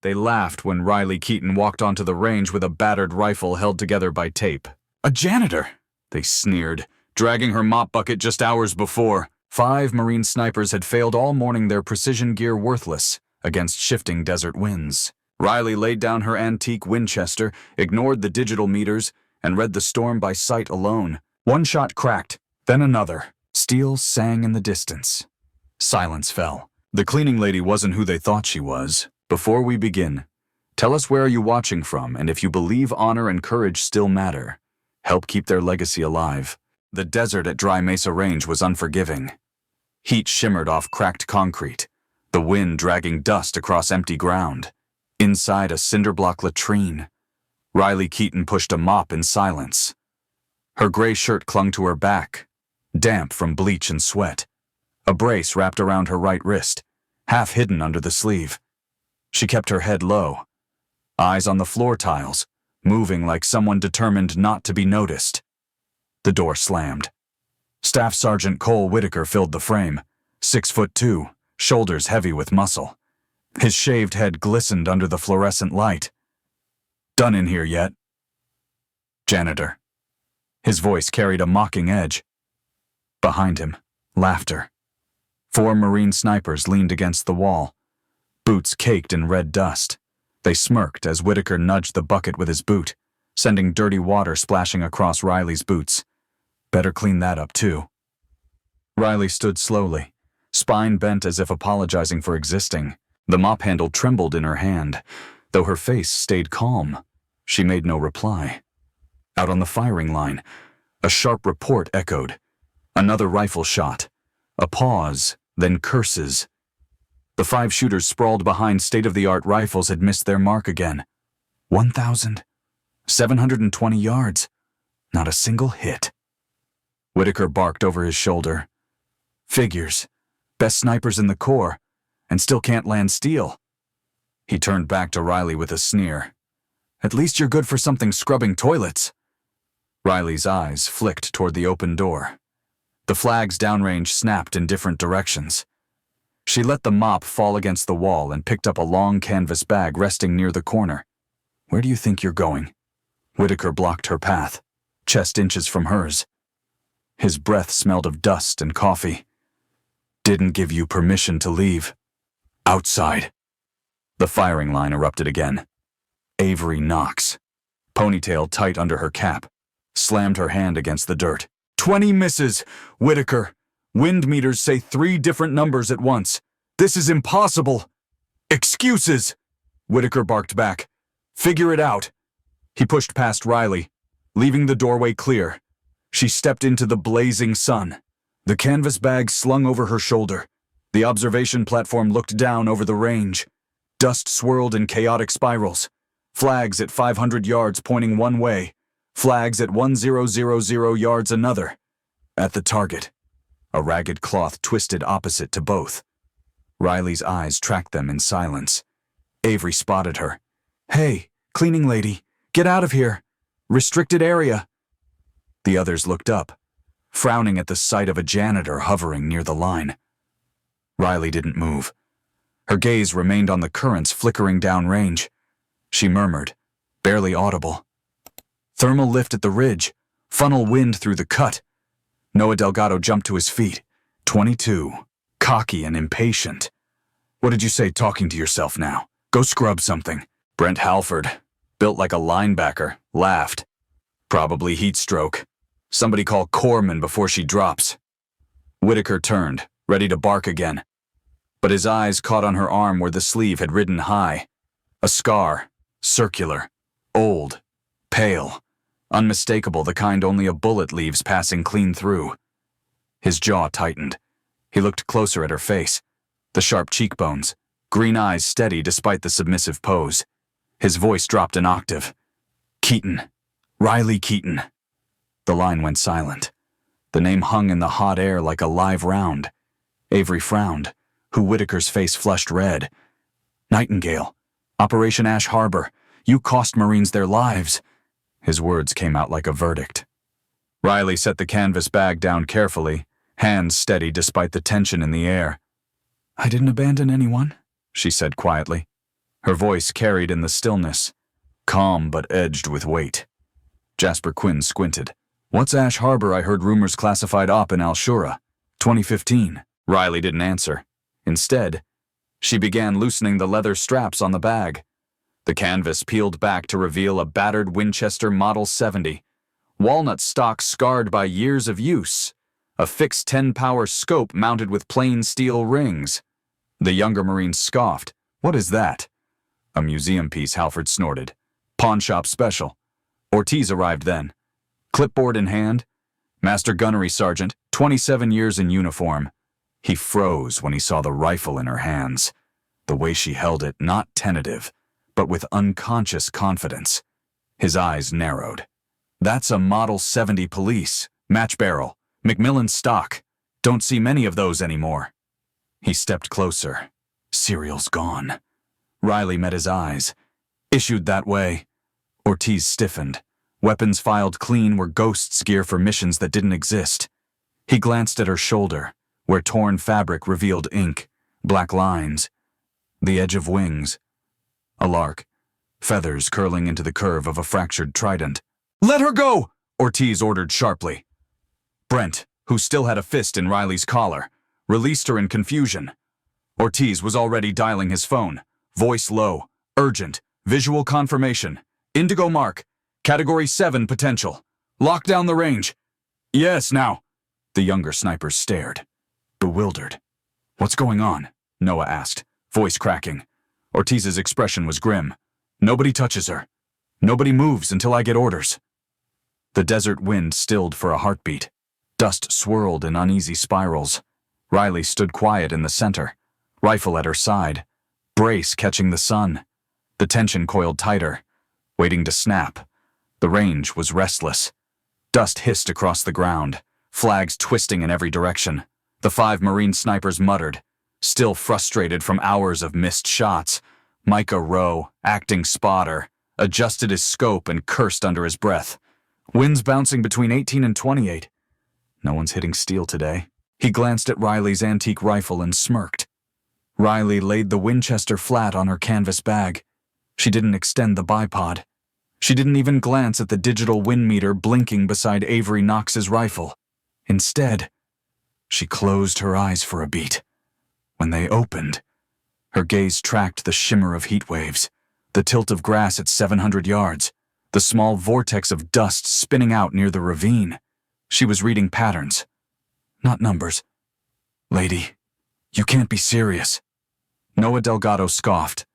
They laughed when Riley Keaton walked onto the range with a battered rifle held together by tape. "A janitor!" they sneered, dragging her mop bucket just hours before. 5 Marine snipers had failed all morning, their precision gear worthless against shifting desert winds. Riley laid down her antique Winchester, ignored the digital meters, and read the storm by sight alone. One shot cracked, then another. Steel sang in the distance. Silence fell. The cleaning lady wasn't who they thought she was. "Before we begin, tell us where are you watching from, and if you believe honor and courage still matter, help keep their legacy alive." The desert at Dry Mesa Range was unforgiving. Heat shimmered off cracked concrete, the wind dragging dust across empty ground. Inside a cinderblock latrine, Riley Keaton pushed a mop in silence. Her gray shirt clung to her back, damp from bleach and sweat. A brace wrapped around her right wrist, half hidden under the sleeve. She kept her head low, eyes on the floor tiles, moving like someone determined not to be noticed. The door slammed. Staff Sergeant Cole Whitaker filled the frame, 6'2", shoulders heavy with muscle. His shaved head glistened under the fluorescent light. "Done in here yet?" "Janitor." His voice carried a mocking edge. Behind him, laughter. 4 Marine snipers leaned against the wall, boots caked in red dust. They smirked as Whitaker nudged the bucket with his boot, sending dirty water splashing across Riley's boots. "Better clean that up too." Riley stood slowly, spine bent as if apologizing for existing. The mop handle trembled in her hand, though her face stayed calm. She made no reply. Out on the firing line, a sharp report echoed. Another rifle shot. A pause, then curses. The 5 shooters sprawled behind state-of-the-art rifles had missed their mark again. 1,720 yards. Not a single hit. Whitaker barked over his shoulder. "Figures. Best snipers in the Corps, and still can't land steel." He turned back to Riley with a sneer. "At least you're good for something scrubbing toilets." Riley's eyes flicked toward the open door. The flags downrange snapped in different directions. She let the mop fall against the wall and picked up a long canvas bag resting near the corner. "Where do you think you're going?" Whitaker blocked her path, chest inches from hers. His breath smelled of dust and coffee. "Didn't give you permission to leave." "Outside." The firing line erupted again. Avery Knox, ponytail tight under her cap, slammed her hand against the dirt. 20 misses, Whitaker. Wind meters say 3 different numbers at once. This is impossible." "Excuses," Whitaker barked back. "Figure it out." He pushed past Riley, leaving the doorway clear. She stepped into the blazing sun, the canvas bag slung over her shoulder. The observation platform looked down over the range. Dust swirled in chaotic spirals. Flags at 500 yards pointing one way. Flags at 1,000 yards another. At the target, a ragged cloth twisted opposite to both. Riley's eyes tracked them in silence. Avery spotted her. "Hey, cleaning lady, get out of here. Restricted area." The others looked up, frowning at the sight of a janitor hovering near the line. Riley didn't move. Her gaze remained on the currents flickering downrange. She murmured, barely audible. "Thermal lift at the ridge. Funnel wind through the cut." Noah Delgado jumped to his feet. 22. Cocky and impatient. "What did you say talking to yourself now? Go scrub something." Brent Halford, built like a linebacker, laughed. "Probably heat stroke. Somebody call Corpsman before she drops." Whitaker turned, ready to bark again. But his eyes caught on her arm where the sleeve had ridden high. A scar, circular, old, pale, unmistakable, the kind only a bullet leaves passing clean through. His jaw tightened. He looked closer at her face. The sharp cheekbones, green eyes steady despite the submissive pose. His voice dropped an octave. "Keaton. Riley Keaton." The line went silent. The name hung in the hot air like a live round. Avery frowned, Whitaker's face flushed red. "Nightingale. Operation Ash Harbor. You cost Marines their lives." His words came out like a verdict. Riley set the canvas bag down carefully, hands steady despite the tension in the air. "I didn't abandon anyone," she said quietly. Her voice carried in the stillness, calm but edged with weight. Jasper Quinn squinted. "What's Ash Harbor? I heard rumors classified op in Al-Shura. 2015. Riley didn't answer. Instead, she began loosening the leather straps on the bag. The canvas peeled back to reveal a battered Winchester Model 70, walnut stock scarred by years of use, a fixed 10-power scope mounted with plain steel rings. The younger Marine scoffed. "What is that?" "A museum piece," Halford snorted. "Pawn shop special." Ortiz arrived then. Clipboard in hand, Master Gunnery Sergeant, 27 years in uniform. He froze when he saw the rifle in her hands. The way she held it, not tentative, but with unconscious confidence. His eyes narrowed. "That's a Model 70 police, match barrel, Macmillan stock. Don't see many of those anymore." He stepped closer. "Serial's gone." Riley met his eyes. "Issued that way." Ortiz stiffened. Weapons filed clean were ghosts gear for missions that didn't exist. He glanced at her shoulder, where torn fabric revealed ink, black lines, the edge of wings. A lark, feathers curling into the curve of a fractured trident. "Let her go!" Ortiz ordered sharply. Brent, who still had a fist in Riley's collar, released her in confusion. Ortiz was already dialing his phone, voice low, urgent, visual confirmation. "Indigo mark, Category 7 potential. Lock down the range." "Yes, now." The younger sniper stared, bewildered. "What's going on?" Noah asked, voice cracking. Ortiz's expression was grim. "Nobody touches her. Nobody moves until I get orders." The desert wind stilled for a heartbeat. Dust swirled in uneasy spirals. Riley stood quiet in the center, rifle at her side, brace catching the sun. The tension coiled tighter, waiting to snap. The range was restless. Dust hissed across the ground, flags twisting in every direction. The 5 Marine snipers muttered, still frustrated from hours of missed shots. Micah Rowe, acting spotter, adjusted his scope and cursed under his breath. "Winds bouncing between 18 and 28. No one's hitting steel today." He glanced at Riley's antique rifle and smirked. Riley laid the Winchester flat on her canvas bag. She didn't extend the bipod. She didn't even glance at the digital wind meter blinking beside Avery Knox's rifle. Instead, she closed her eyes for a beat. When they opened, her gaze tracked the shimmer of heat waves, the tilt of grass at 700 yards, the small vortex of dust spinning out near the ravine. She was reading patterns, not numbers. "Lady, you can't be serious." Noah Delgado scoffed.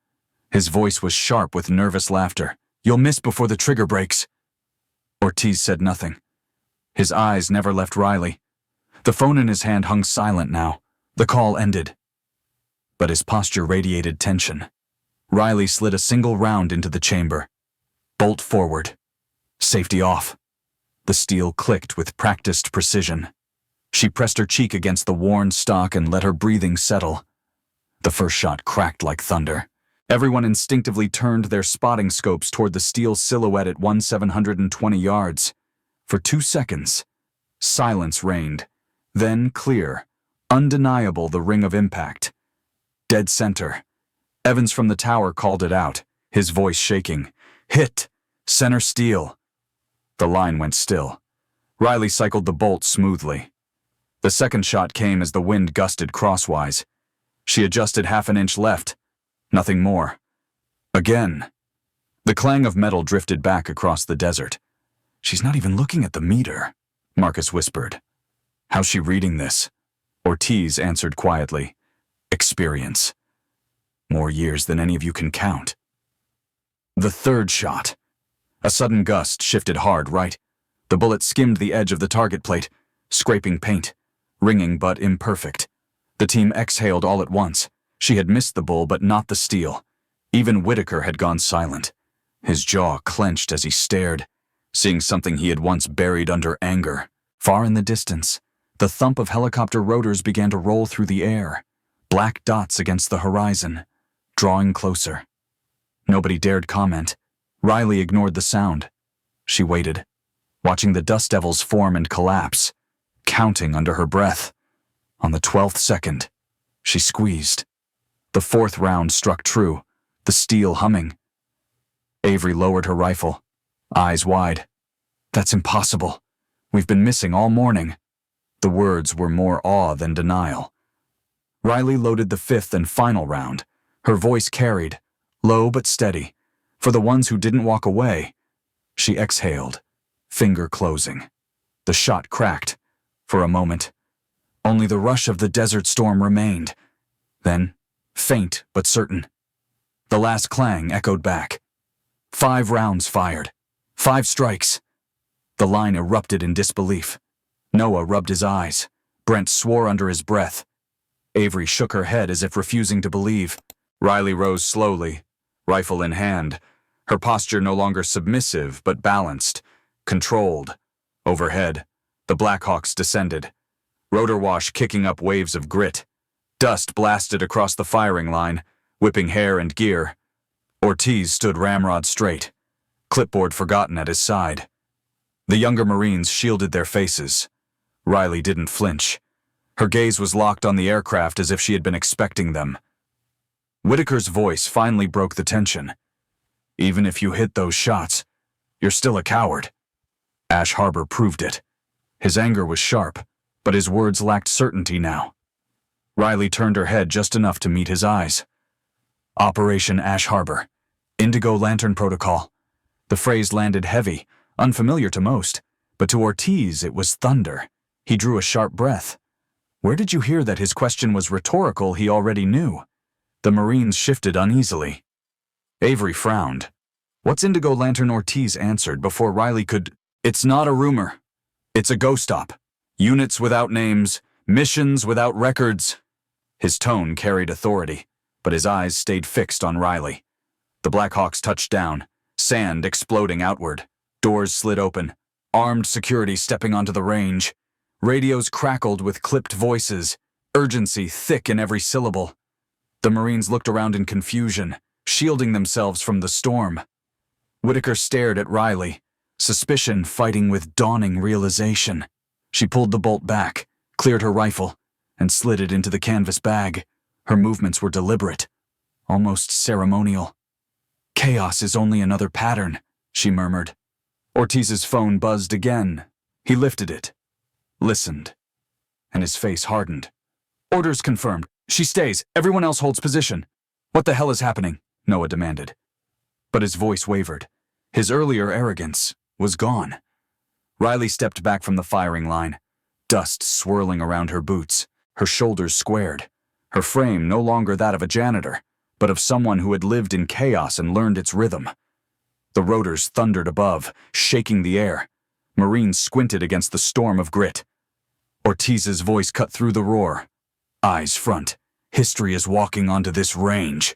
His voice was sharp with nervous laughter. "You'll miss before the trigger breaks." Ortiz said nothing. His eyes never left Riley. The phone in his hand hung silent now. The call ended. But his posture radiated tension. Riley slid a single round into the chamber. Bolt forward. Safety off. The steel clicked with practiced precision. She pressed her cheek against the worn stock and let her breathing settle. The first shot cracked like thunder. Everyone instinctively turned their spotting scopes toward the steel silhouette at 720 yards. For 2 seconds, silence reigned. Then clear, undeniable the ring of impact. Dead center. Evans from the tower called it out, his voice shaking. "Hit! Center steel!" The line went still. Riley cycled the bolt smoothly. The second shot came as the wind gusted crosswise. She adjusted half an inch left. Nothing more. Again. The clang of metal drifted back across the desert. "She's not even looking at the meter," Marcus whispered. "How's she reading this?" Ortiz answered quietly. "Experience. More years than any of you can count." The third shot. A sudden gust shifted hard right. The bullet skimmed the edge of the target plate, scraping paint, ringing but imperfect. The team exhaled all at once. She had missed the bull but not the steel. Even Whitaker had gone silent. His jaw clenched as he stared, seeing something he had once buried under anger. Far in the distance, the thump of helicopter rotors began to roll through the air, black dots against the horizon, drawing closer. Nobody dared comment. Riley ignored the sound. She waited, watching the dust devils form and collapse, counting under her breath. On the 12th second, she squeezed. The 4th round struck true, the steel humming. Avery lowered her rifle, eyes wide. "That's impossible. We've been missing all morning." The words were more awe than denial. Riley loaded the fifth and final round. Her voice carried, low but steady. For the ones who didn't walk away. She exhaled, finger closing. The shot cracked. For a moment. Only the rush of the desert storm remained. Then, faint but certain. The last clang echoed back. 5 rounds fired. 5 strikes. The line erupted in disbelief. Noah rubbed his eyes. Brent swore under his breath. Avery shook her head as if refusing to believe. Riley rose slowly, rifle in hand, her posture no longer submissive but balanced, controlled. Overhead, the Blackhawks descended, rotor wash kicking up waves of grit. Dust blasted across the firing line, whipping hair and gear. Ortiz stood ramrod straight, clipboard forgotten at his side. The younger Marines shielded their faces. Riley didn't flinch. Her gaze was locked on the aircraft as if she had been expecting them. Whitaker's voice finally broke the tension. "Even if you hit those shots, you're still a coward." Ash Harbor proved it. His anger was sharp, but his words lacked certainty now. Riley turned her head just enough to meet his eyes. "Operation Ash Harbor. Indigo Lantern Protocol." The phrase landed heavy, unfamiliar to most, but to Ortiz it was thunder. He drew a sharp breath. Where did you hear that his question was rhetorical he already knew? The Marines shifted uneasily. Avery frowned. "What's Indigo Lantern?" Ortiz answered before Riley could... "It's not a rumor. It's a ghost op. Units without names, missions without records." His tone carried authority, but his eyes stayed fixed on Riley. The Blackhawks touched down, sand exploding outward. Doors slid open, armed security stepping onto the range. Radios crackled with clipped voices, urgency thick in every syllable. The Marines looked around in confusion, shielding themselves from the storm. Whitaker stared at Riley, suspicion fighting with dawning realization. She pulled the bolt back, cleared her rifle, and slid it into the canvas bag. Her movements were deliberate, almost ceremonial. "Chaos is only another pattern," she murmured. Ortiz's phone buzzed again. He lifted it, listened, and his face hardened. "Orders confirmed. She stays. Everyone else holds position." "What the hell is happening?" Noah demanded. But his voice wavered. His earlier arrogance was gone. Riley stepped back from the firing line, dust swirling around her boots, her shoulders squared, her frame no longer that of a janitor, but of someone who had lived in chaos and learned its rhythm. The rotors thundered above, shaking the air. Marines squinted against the storm of grit. Ortiz's voice cut through the roar. "Eyes front. History is walking onto this range."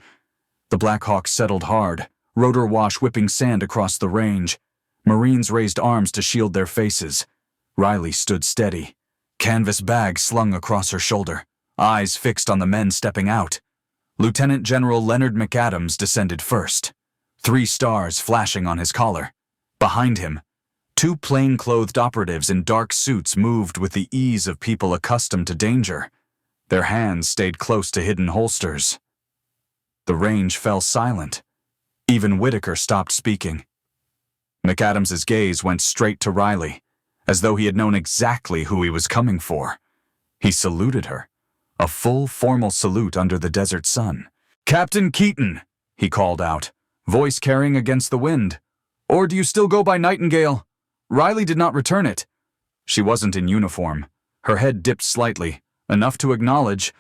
The Blackhawks settled hard, rotor wash whipping sand across the range. Marines raised arms to shield their faces. Riley stood steady, canvas bag slung across her shoulder, eyes fixed on the men stepping out. Lieutenant General Leonard McAdams descended first, 3 stars flashing on his collar. Behind him, 2 plain-clothed operatives in dark suits moved with the ease of people accustomed to danger. Their hands stayed close to hidden holsters. The range fell silent. Even Whitaker stopped speaking. McAdams's gaze went straight to Riley, as though he had known exactly who he was coming for. He saluted her, a full, formal salute under the desert sun. "Captain Keaton," he called out, voice carrying against the wind. "Or do you still go by Nightingale?" Riley did not return it. She wasn't in uniform. Her head dipped slightly, enough to acknowledge.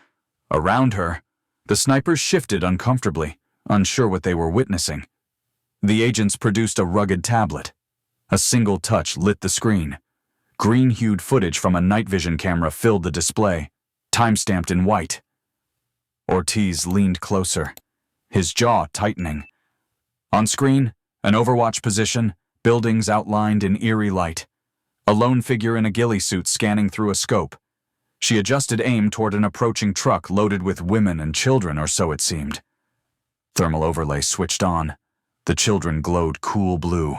Around her, the snipers shifted uncomfortably, unsure what they were witnessing. The agents produced a rugged tablet. A single touch lit the screen. Green-hued footage from a night vision camera filled the display, time-stamped in white. Ortiz leaned closer, his jaw tightening. On screen, an Overwatch position, buildings outlined in eerie light. A lone figure in a ghillie suit scanning through a scope. She adjusted aim toward an approaching truck loaded with women and children, or so it seemed. Thermal overlay switched on. The children glowed cool blue.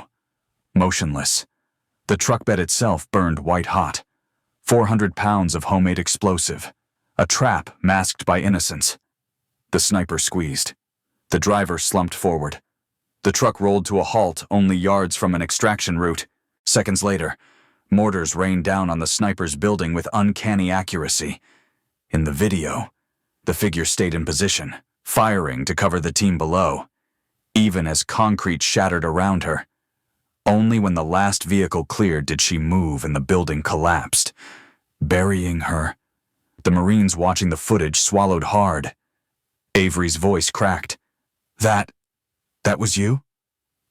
Motionless. The truck bed itself burned white-hot. 400 pounds of homemade explosive. A trap masked by innocence. The sniper squeezed. The driver slumped forward. The truck rolled to a halt only yards from an extraction route. Seconds later, mortars rained down on the sniper's building with uncanny accuracy. In the video, the figure stayed in position, firing to cover the team below, even as concrete shattered around her. Only when the last vehicle cleared did she move and the building collapsed, burying her. The Marines watching the footage swallowed hard. Avery's voice cracked. That was you?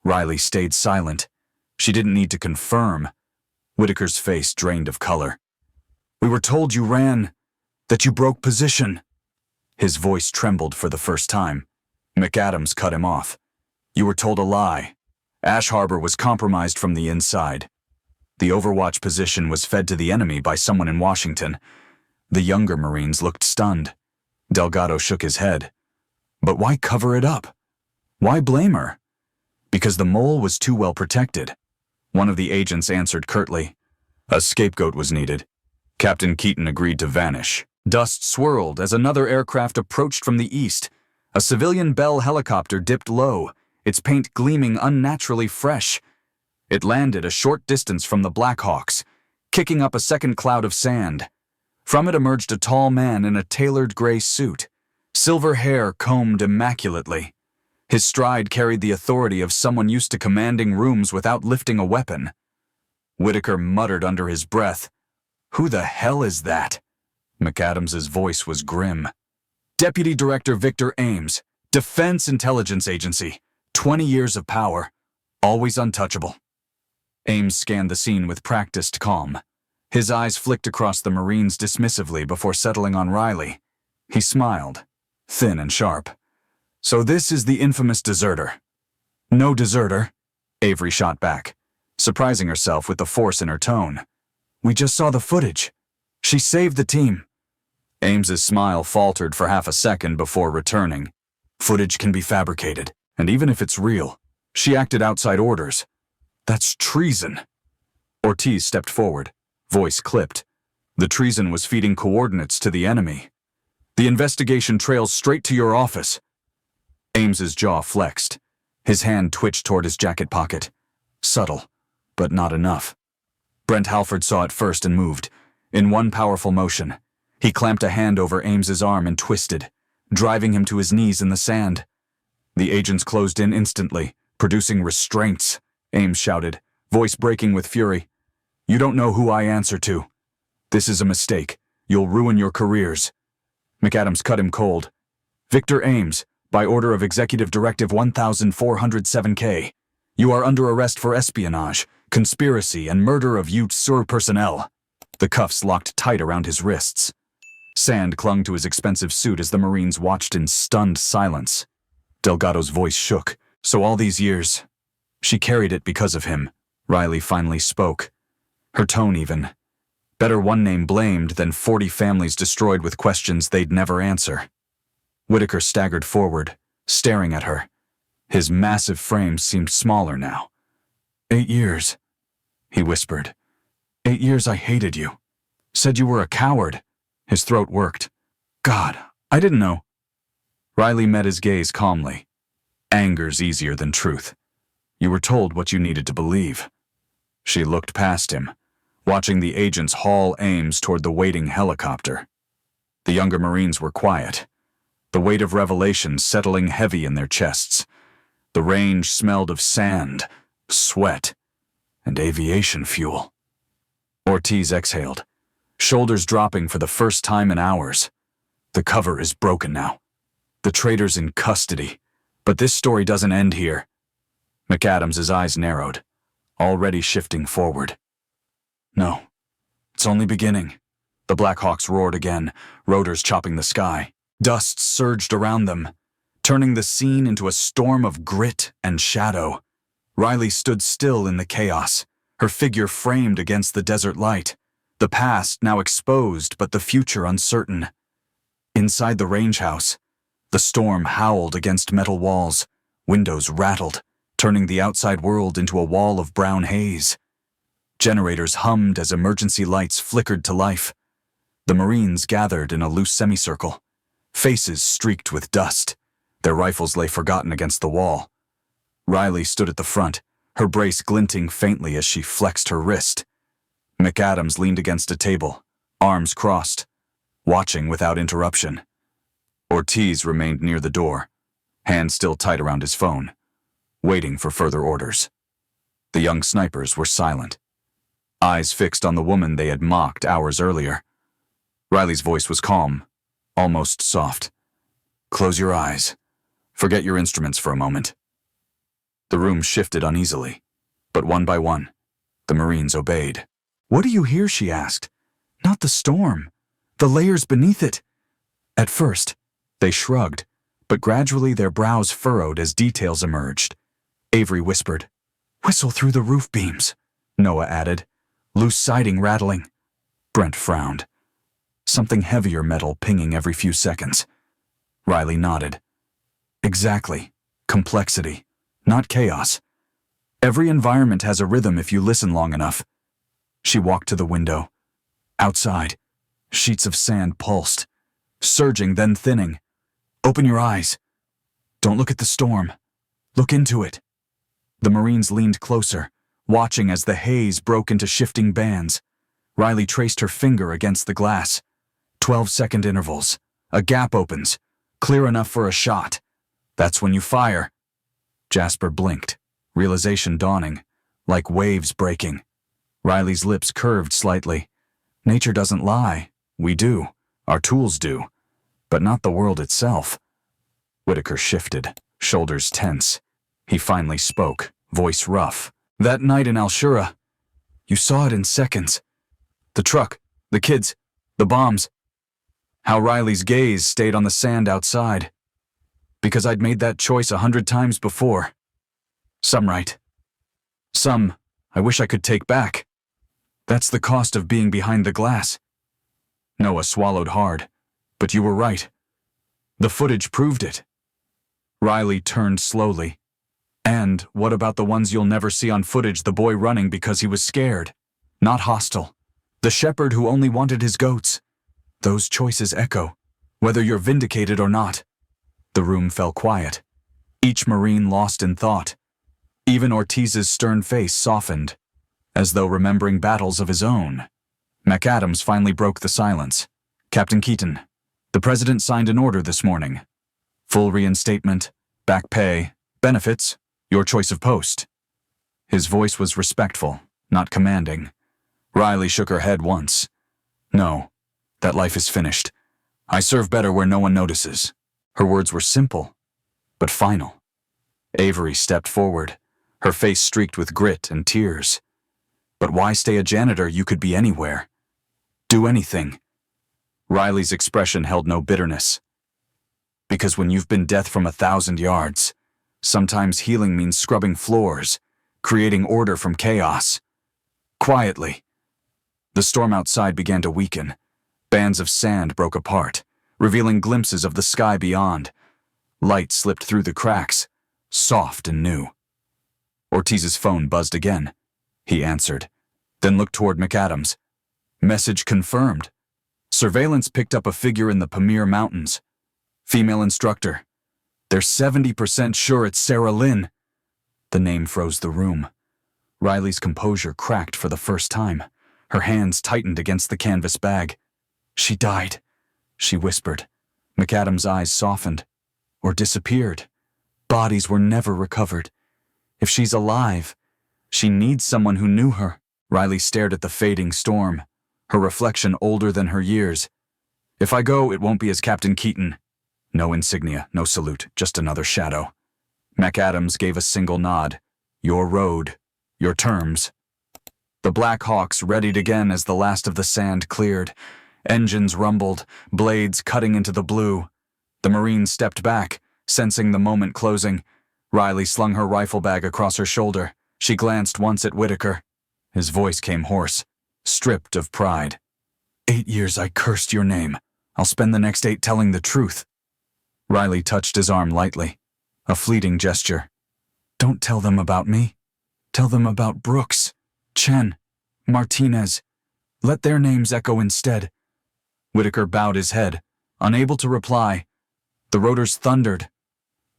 Riley stayed silent. She didn't need to confirm. Whitaker's face drained of color. We were told you ran, that you broke position. His voice trembled for the first time. McAdams cut him off. You were told a lie. Ash Harbor was compromised from the inside. The Overwatch position was fed to the enemy by someone in Washington. The younger Marines looked stunned. Delgado shook his head. But why cover it up? Why blame her? Because the mole was too well protected. One of the agents answered curtly. A scapegoat was needed. Captain Keaton agreed to vanish. Dust swirled as another aircraft approached from the east. A civilian Bell helicopter dipped low, its paint gleaming unnaturally fresh. It landed a short distance from the Blackhawks, kicking up a second cloud of sand. From it emerged a tall man in a tailored gray suit, silver hair combed immaculately. His stride carried the authority of someone used to commanding rooms without lifting a weapon. Whitaker muttered under his breath, "Who the hell is that?" McAdams's voice was grim. Deputy Director Victor Ames, Defense Intelligence Agency, 20 years of power, always untouchable. Ames scanned the scene with practiced calm. His eyes flicked across the Marines dismissively before settling on Riley. He smiled, thin and sharp. So this is the infamous deserter. No deserter, Avery shot back, surprising herself with the force in her tone. We just saw the footage. She saved the team. Ames's smile faltered for half a second before returning. Footage can be fabricated, and even if it's real, she acted outside orders. That's treason. Ortiz stepped forward, voice clipped. The treason was feeding coordinates to the enemy. The investigation trails straight to your office. Ames's jaw flexed. His hand twitched toward his jacket pocket. Subtle, but not enough. Brent Halford saw it first and moved. In one powerful motion, he clamped a hand over Ames's arm and twisted, driving him to his knees in the sand. The agents closed in instantly, producing restraints, Ames shouted, voice breaking with fury. You don't know who I answer to. This is a mistake. You'll ruin your careers. McAdams cut him cold. Victor Ames, by order of Executive Directive 1407K, you are under arrest for espionage, conspiracy, and murder of UTSUR personnel. The cuffs locked tight around his wrists. Sand clung to his expensive suit as the Marines watched in stunned silence. Delgado's voice shook. So all these years, she carried it because of him. Riley finally spoke. Her tone even. Better one name blamed than 40 families destroyed with questions they'd never answer. Whitaker staggered forward, staring at her. His massive frame seemed smaller now. 8 years, he whispered. 8 years I hated you. Said you were a coward. His throat worked. God, I didn't know. Riley met his gaze calmly. Anger's easier than truth. You were told what you needed to believe. She looked past him, watching the agents haul Ames toward the waiting helicopter. The younger Marines were quiet, the weight of revelation settling heavy in their chests. The range smelled of sand, sweat, and aviation fuel. Ortiz exhaled, shoulders dropping for the first time in hours. The cover is broken now. The traitor's in custody, but this story doesn't end here. McAdams's eyes narrowed, already shifting forward. No, it's only beginning. The Blackhawks roared again, rotors chopping the sky. Dust surged around them, turning the scene into a storm of grit and shadow. Riley stood still in the chaos, her figure framed against the desert light. The past now exposed, but the future uncertain. Inside the range house, the storm howled against metal walls. Windows rattled, turning the outside world into a wall of brown haze. Generators hummed as emergency lights flickered to life. The Marines gathered in a loose semicircle, faces streaked with dust, Their rifles lay forgotten against the wall. Riley stood at the front, her brace glinting faintly as she flexed her wrist. McAdams leaned against a table, arms crossed, watching without interruption. Ortiz remained near the door, hands still tight around his phone, waiting for further orders. The young snipers were silent, eyes fixed on the woman they had mocked hours earlier. Riley's voice was calm, almost soft. "Close your eyes. Forget your instruments for a moment." The room shifted uneasily, but one by one, the Marines obeyed. "What do you hear?" she asked. "Not the storm. The layers beneath it." At first, they shrugged, but gradually their brows furrowed as details emerged. Avery whispered, "Whistle through the roof beams," Noah added. "Loose siding rattling." Brent frowned. Something heavier metal pinging every few seconds. Riley nodded. Exactly. Complexity, not chaos. Every environment has a rhythm if you listen long enough. She walked to the window. Outside, sheets of sand pulsed, surging then thinning. "Open your eyes. Don't look at the storm. Look into it." The Marines leaned closer, watching as the haze broke into shifting bands. Riley traced her finger against the glass. 12-second intervals. A gap opens, clear enough for a shot. That's when you fire. Jasper blinked, realization dawning, like waves breaking. Riley's lips curved slightly. Nature doesn't lie. We do. Our tools do. But not the world itself. Whitaker shifted, shoulders tense. He finally spoke, voice rough. "That night in Al-Shura, you saw it in seconds. The truck, the kids, the bombs." How Riley's gaze stayed on the sand outside. Because I'd made that choice 100 times before. Some right. Some I wish I could take back. That's the cost of being behind the glass. Noah swallowed hard. But you were right. The footage proved it. Riley turned slowly. "And what about the ones you'll never see on footage, the boy running because he was scared? Not hostile. The shepherd who only wanted his goats. Those choices echo, whether you're vindicated or not." The room fell quiet. Each Marine lost in thought. Even Ortiz's stern face softened, as though remembering battles of his own. McAdams finally broke the silence. "Captain Keaton, the President signed an order this morning. Full reinstatement, back pay, benefits, your choice of post." His voice was respectful, not commanding. Riley shook her head once. "No, that life is finished. I serve better where no one notices." Her words were simple, but final. Avery stepped forward, her face streaked with grit and tears. "But why stay a janitor? You could be anywhere. Do anything." Riley's expression held no bitterness. "Because when you've been death from 1,000 yards, sometimes healing means scrubbing floors, creating order from chaos. Quietly." The storm outside began to weaken. Bands of sand broke apart, revealing glimpses of the sky beyond. Light slipped through the cracks, soft and new. Ortiz's phone buzzed again. He answered, then looked toward McAdams. Message confirmed. Surveillance picked up a figure in the Pamir Mountains. Female instructor. They're 70% sure it's Sarah Lynn. The name froze the room. Riley's composure cracked for the first time. Her hands tightened against the canvas bag. "She died," she whispered. McAdams' eyes softened. "Or disappeared. Bodies were never recovered. If she's alive, she needs someone who knew her." Riley stared at the fading storm, her reflection older than her years. "If I go, it won't be as Captain Keaton. No insignia, no salute, just another shadow." McAdams gave a single nod. "Your road, your terms." The Black Hawks readied again as the last of the sand cleared. Engines rumbled, blades cutting into the blue. The Marines stepped back, sensing the moment closing. Riley slung her rifle bag across her shoulder. She glanced once at Whitaker. His voice came hoarse, stripped of pride. 8 years I cursed your name. I'll spend the next 8 telling the truth." Riley touched his arm lightly, a fleeting gesture. "Don't tell them about me. Tell them about Brooks, Chen, Martinez. Let their names echo instead." Whitaker bowed his head, unable to reply. The rotors thundered.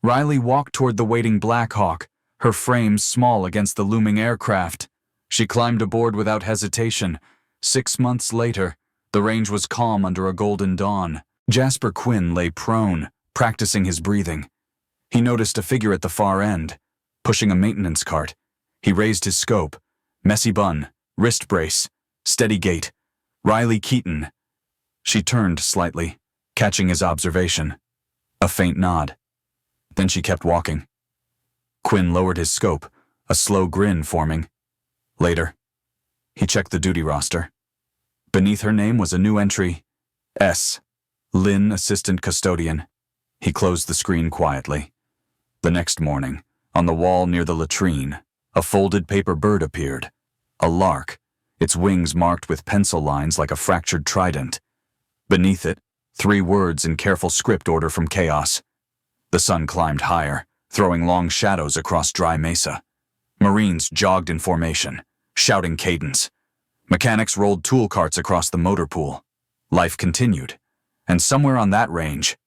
Riley walked toward the waiting Black Hawk, her frame small against the looming aircraft. She climbed aboard without hesitation. 6 months later, the range was calm under a golden dawn. Jasper Quinn lay prone, practicing his breathing. He noticed a figure at the far end, pushing a maintenance cart. He raised his scope. Messy bun, wrist brace, steady gait. Riley Keaton. She turned slightly, catching his observation. A faint nod. Then she kept walking. Quinn lowered his scope, a slow grin forming. Later, he checked the duty roster. Beneath her name was a new entry, S. Lynn, Assistant Custodian. He closed the screen quietly. The next morning, on the wall near the latrine, a folded paper bird appeared. A lark, its wings marked with pencil lines like a fractured trident. Beneath it, 3 words in careful script order from chaos. The sun climbed higher, throwing long shadows across dry mesa. Marines jogged in formation, shouting cadence. Mechanics rolled tool carts across the motor pool. Life continued, and somewhere on that range,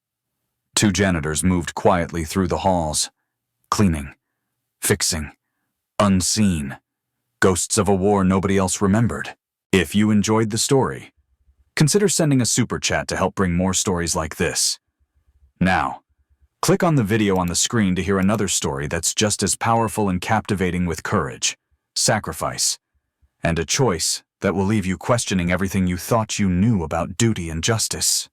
2 janitors moved quietly through the halls, cleaning, fixing, unseen. Ghosts of a war nobody else remembered. If you enjoyed the story, consider sending a super chat to help bring more stories like this. Now, click on the video on the screen to hear another story that's just as powerful and captivating, with courage, sacrifice, and a choice that will leave you questioning everything you thought you knew about duty and justice.